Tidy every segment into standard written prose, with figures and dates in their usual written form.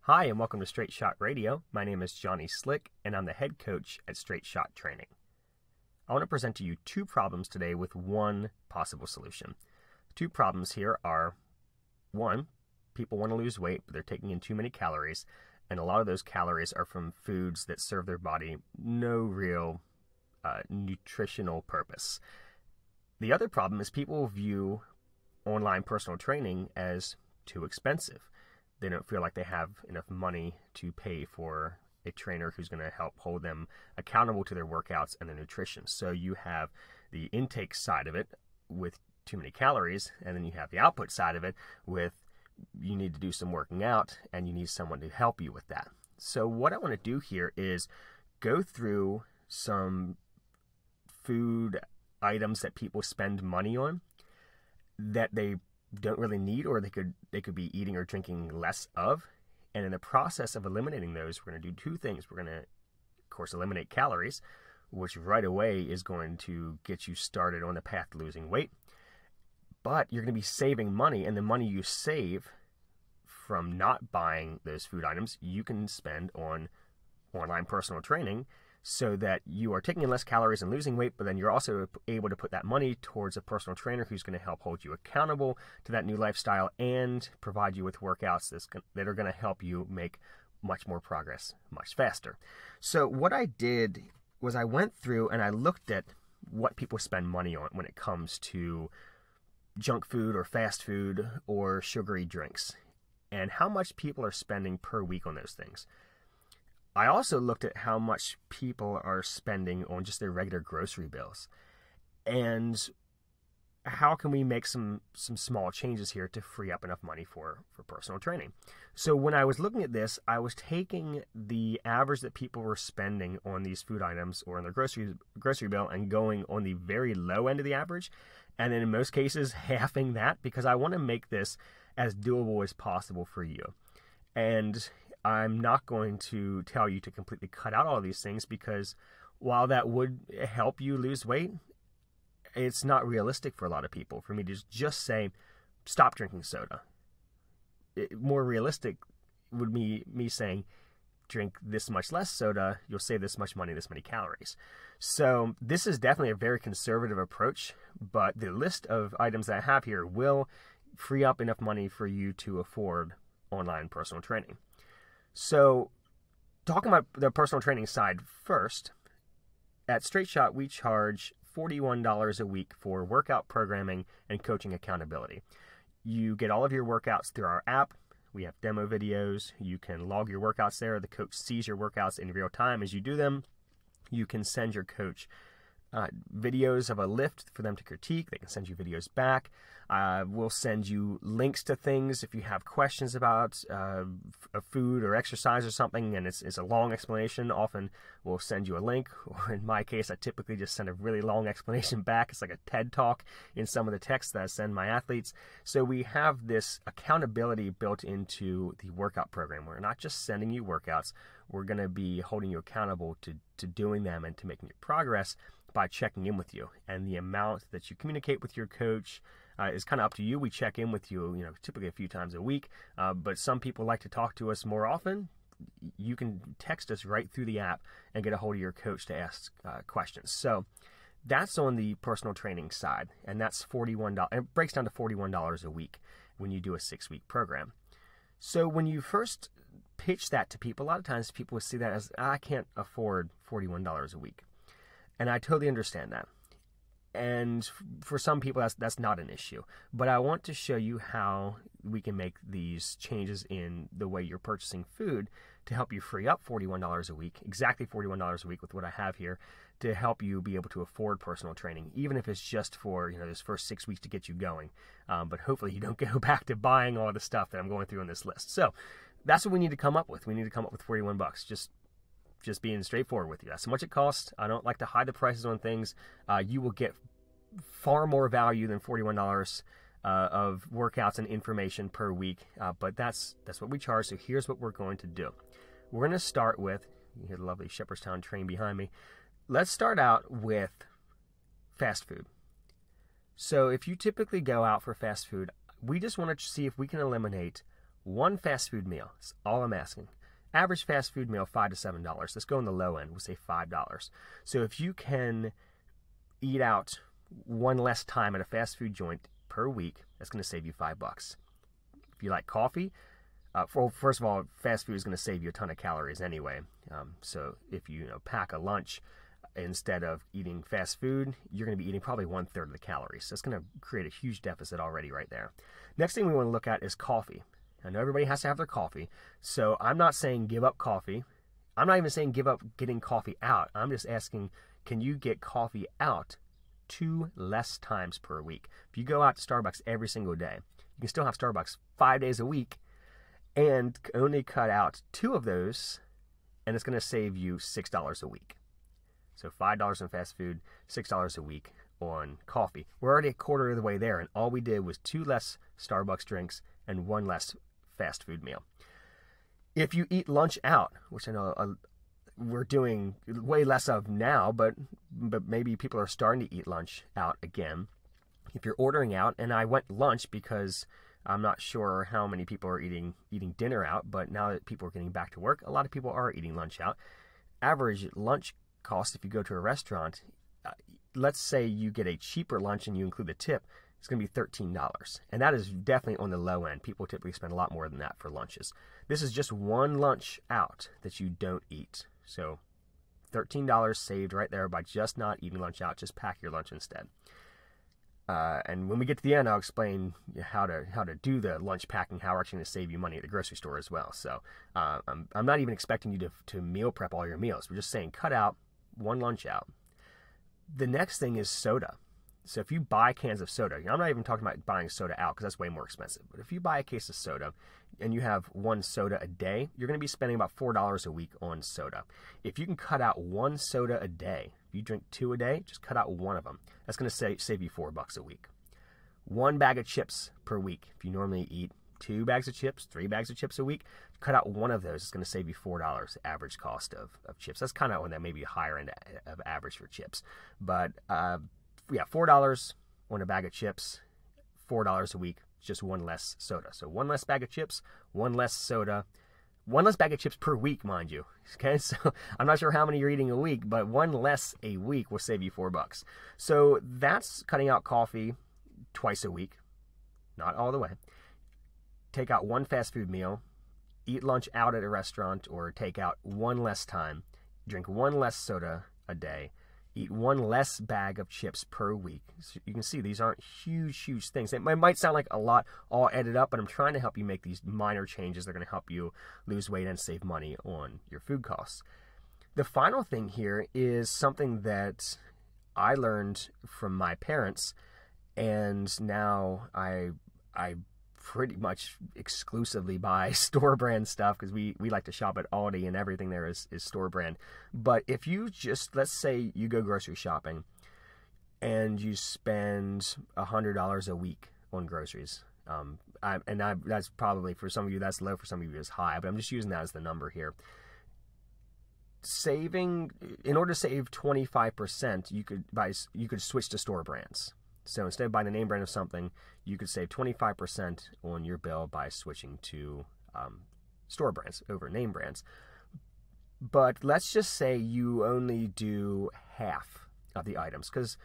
Hi, and welcome to Straight Shot Radio. My name is Johnny Slick, and I'm the head coach at Straight Shot Training. I want to present to you two problems today with one possible solution. Two problems here are, one, people want to lose weight, but they're taking in too many calories, and a lot of those calories are from foods that serve their body no real nutritional purpose. The other problem is people view online personal training as too expensive. They don't feel like they have enough money to pay for a trainer who's going to help hold them accountable to their workouts and their nutrition. So you have the intake side of it with too many calories, and then you have the output side of it with you need to do some working out and you need someone to help you with that. So what I want to do here is go through some food items that people spend money on that they don't really need, or they could be eating or drinking less of. And in the process of eliminating those, we're going to do two things. We're going to, of course, eliminate calories, which right away is going to get you started on the path to losing weight. But you're going to be saving money, and the money you save from not buying those food items, you can spend on online personal training, so that you are taking in less calories and losing weight, but then you're also able to put that money towards a personal trainer who's going to help hold you accountable to that new lifestyle and provide you with workouts that are going to help you make much more progress much faster. So what I did was I went through and I looked at what people spend money on when it comes to junk food or fast food or sugary drinks, and how much people are spending per week on those things. I also looked at how much people are spending on just their regular grocery bills, and how can we make some small changes here to free up enough money for personal training. So when I was looking at this, I was taking the average that people were spending on these food items or on their grocery bill and going on the very low end of the average, and then in most cases halving that, because I want to make this as doable as possible for you. And I'm not going to tell you to completely cut out all of these things, because while that would help you lose weight, it's not realistic for a lot of people for me to just say, stop drinking soda. More realistic would be me saying, drink this much less soda, you'll save this much money, this many calories. So this is definitely a very conservative approach, but the list of items that I have here will free up enough money for you to afford online personal training. So talking about the personal training side first, at Straight Shot we charge $41 a week for workout programming and coaching accountability. You get all of your workouts through our app. We have demo videos. You can log your workouts there. The coach sees your workouts in real time as you do them. You can send your coach videos of a lift for them to critique. They can send you videos back. We'll send you links to things if you have questions about a food or exercise or something, and it's a long explanation. Often we'll send you a link, or in my case, I typically just send a really long explanation back. It's like a TED Talk in some of the texts that I send my athletes. So we have this accountability built into the workout program. We're not just sending you workouts. We're going to be holding you accountable to doing them and to making your progress by checking in with you. And the amount that you communicate with your coach is kind of up to you. We check in with you, typically a few times a week, but some people like to talk to us more often. You can text us right through the app and get a hold of your coach to ask questions. So that's on the personal training side, and that's $41. It breaks down to $41 a week when you do a 6-week program. So when you first pitch that to people, a lot of times people see that as, I can't afford $41 a week. And I totally understand that. And for some people, that's not an issue. But I want to show you how we can make these changes in the way you're purchasing food to help you free up $41 a week, exactly $41 a week with what I have here, to help you be able to afford personal training, even if it's just for those first 6 weeks to get you going. But hopefully you don't go back to buying all the stuff that I'm going through on this list. So that's what we need to come up with. We need to come up with $41. Just being straightforward with you. That's how much it costs. I don't like to hide the prices on things. You will get far more value than $41 of workouts and information per week, but that's what we charge. So here's what we're going to do. We're going to start with, you hear the lovely Shepherdstown train behind me. Let's start out with fast food. So if you typically go out for fast food, we just want to see if we can eliminate One fast food meal. That's all I'm asking. Average fast food meal, $5 to $7. Let's go on the low end. We'll say $5. So if you can eat out one less time at a fast food joint per week, that's going to save you $5. If you like coffee, first of all, fast food is going to save you a ton of calories anyway. So if you pack a lunch instead of eating fast food, you're going to be eating probably 1/3 of the calories. So it's going to create a huge deficit already right there. Next thing we want to look at is coffee. I know everybody has to have their coffee, so I'm not saying give up coffee. I'm not even saying give up getting coffee out. I'm just asking, can you get coffee out 2 less times per week? If you go out to Starbucks every single day, you can still have Starbucks 5 days a week and only cut out 2 of those, and it's going to save you $6 a week. So $5 on fast food, $6 a week on coffee. We're already a quarter of the way there, and all we did was 2 less Starbucks drinks and 1 less fast food meal. If you eat lunch out, which I know we're doing way less of now, but maybe people are starting to eat lunch out again. If you're ordering out, and I went lunch because I'm not sure how many people are eating dinner out, but now that people are getting back to work, a lot of people are eating lunch out. Average lunch cost, if you go to a restaurant, let's say you get a cheaper lunch and you include the tip, it's going to be $13. And that is definitely on the low end. People typically spend a lot more than that for lunches. This is just one lunch out that you don't eat. So $13 saved right there by just not eating lunch out. Just pack your lunch instead. And when we get to the end, I'll explain how to do the lunch packing, how we're actually going to save you money at the grocery store as well. So I'm not even expecting you to meal prep all your meals. We're just saying cut out one lunch out. The next thing is soda. So if you buy cans of soda, I'm not even talking about buying soda out because that's way more expensive. But if you buy a case of soda and you have 1 soda a day, you're going to be spending about $4 a week on soda. If you can cut out 1 soda a day, if you drink 2 a day, just cut out 1 of them. That's going to save you $4 a week. 1 bag of chips per week. If you normally eat 2 bags of chips, 3 bags of chips a week, cut out 1 of those. It's going to save you $4 average cost of chips. That's kind of on that maybe higher end of average for chips. But yeah, $4 on a bag of chips, $4 a week, just 1 less soda. So 1 less bag of chips, 1 less soda, 1 less bag of chips per week, mind you. Okay, so I'm not sure how many you're eating a week, but 1 less a week will save you $4. So that's cutting out coffee twice a week, not all the way. Take out 1 fast food meal, eat lunch out at a restaurant or take out 1 less time, drink 1 less soda a day, eat 1 less bag of chips per week. So you can see these aren't huge things. It might sound like a lot all added up, but I'm trying to help you make these minor changes that are going to help you lose weight and save money on your food costs. The final thing here is something that I learned from my parents, and now I pretty much exclusively buy store brand stuff because we like to shop at Aldi and everything there is store brand. But if you just, let's say you go grocery shopping and you spend $100 a week on groceries, that's probably, for some of you that's low, for some of you it's high, but I'm just using that as the number here. In order to save 25%, you could switch to store brands. So instead of buying the name brand of something, you could save 25% on your bill by switching to store brands over name brands. But let's just say you only do half of the items, because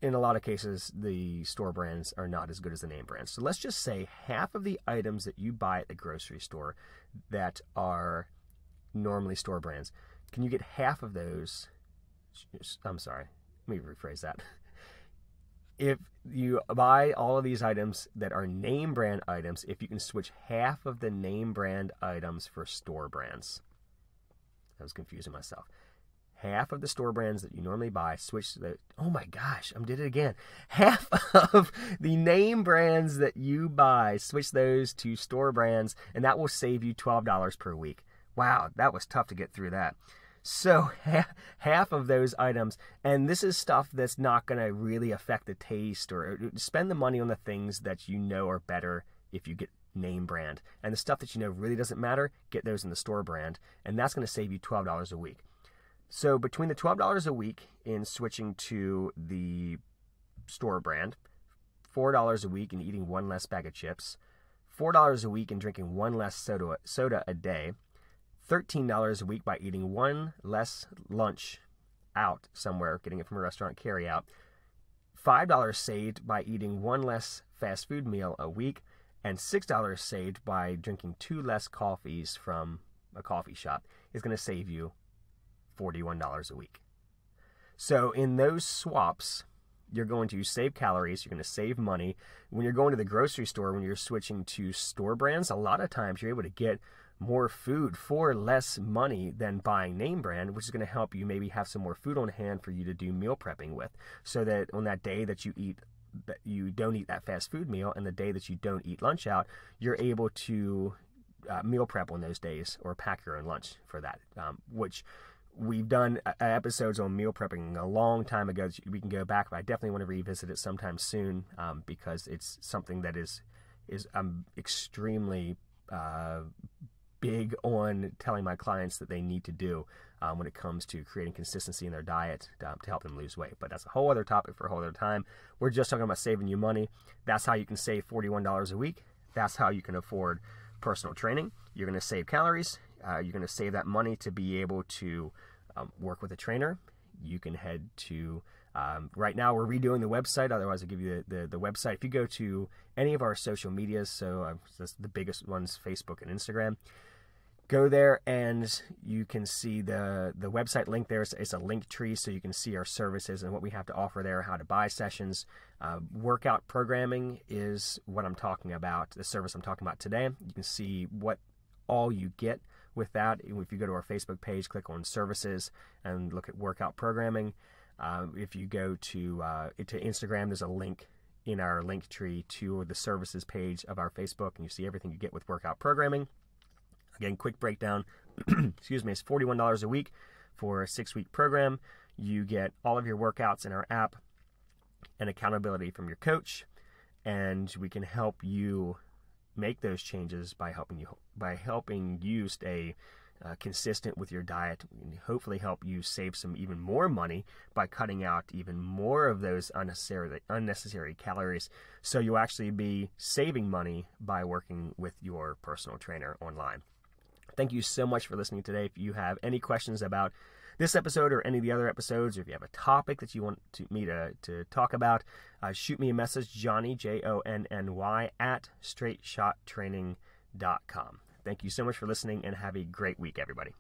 in a lot of cases, the store brands are not as good as the name brands. So let's just say half of the items that you buy at the grocery store that are normally store brands, can you get half of those? I'm sorry, let me rephrase that. If you buy all of these items that are name brand items, if you can switch half of the name brand items for store brands. I was confusing myself. Half of the store brands that you normally buy, switch to oh my gosh, I did it again. Half of the name brands that you buy, switch those to store brands, and that will save you $12 per week. Wow, that was tough to get through that. So half of those items, and this is stuff that's not going to really affect the taste, or spend the money on the things that you know are better if you get name brand. And the stuff that you know really doesn't matter, get those in the store brand, and that's going to save you $12 a week. So between the $12 a week in switching to the store brand, $4 a week in eating 1 less bag of chips, $4 a week in drinking one less soda a day, $13 a week by eating one less lunch out somewhere, getting it from a restaurant carry out, $5 saved by eating one less fast food meal a week, and $6 saved by drinking 2 less coffees from a coffee shop is going to save you $41 a week. So in those swaps, you're going to save calories, you're going to save money. When you're going to the grocery store, when you're switching to store brands, a lot of times you're able to get more food for less money than buying name brand, which is going to help you maybe have some more food on hand for you to do meal prepping with, so that on that day that you don't eat that fast food meal, and the day that you don't eat lunch out, you're able to meal prep on those days or pack your own lunch for that, which we've done episodes on meal prepping a long time ago. We can go back, but I definitely want to revisit it sometime soon, because it's something that is extremely big on telling my clients that they need to do when it comes to creating consistency in their diet to help them lose weight. But that's a whole other topic for a whole other time. We're just talking about saving you money. That's how you can save $41 a week. That's how you can afford personal training. You're going to save calories. You're going to save that money to be able to work with a trainer. You can head to, right now we're redoing the website. Otherwise I'll give you the website. If you go to any of our social medias, so the biggest ones, Facebook and Instagram, go there and you can see the website link there. It's a link tree, so you can see our services and what we have to offer there, how to buy sessions. Workout programming is what I'm talking about, the service I'm talking about today. You can see what all you get with that. If you go to our Facebook page, click on services and look at workout programming. If you go to Instagram, there's a link in our link tree to the services page of our Facebook, and you see everything you get with workout programming. Again, quick breakdown, excuse me, it's $41 a week for a 6-week program. You get all of your workouts in our app and accountability from your coach, and we can help you make those changes by helping you stay consistent with your diet, and hopefully help you save some even more money by cutting out even more of those unnecessary calories, so you'll actually be saving money by working with your personal trainer online. Thank you so much for listening today. If you have any questions about this episode or any of the other episodes, or if you have a topic that you want me to talk about, shoot me a message, Johnny, Jonny, at straightshottraining.com. Thank you so much for listening, and have a great week, everybody.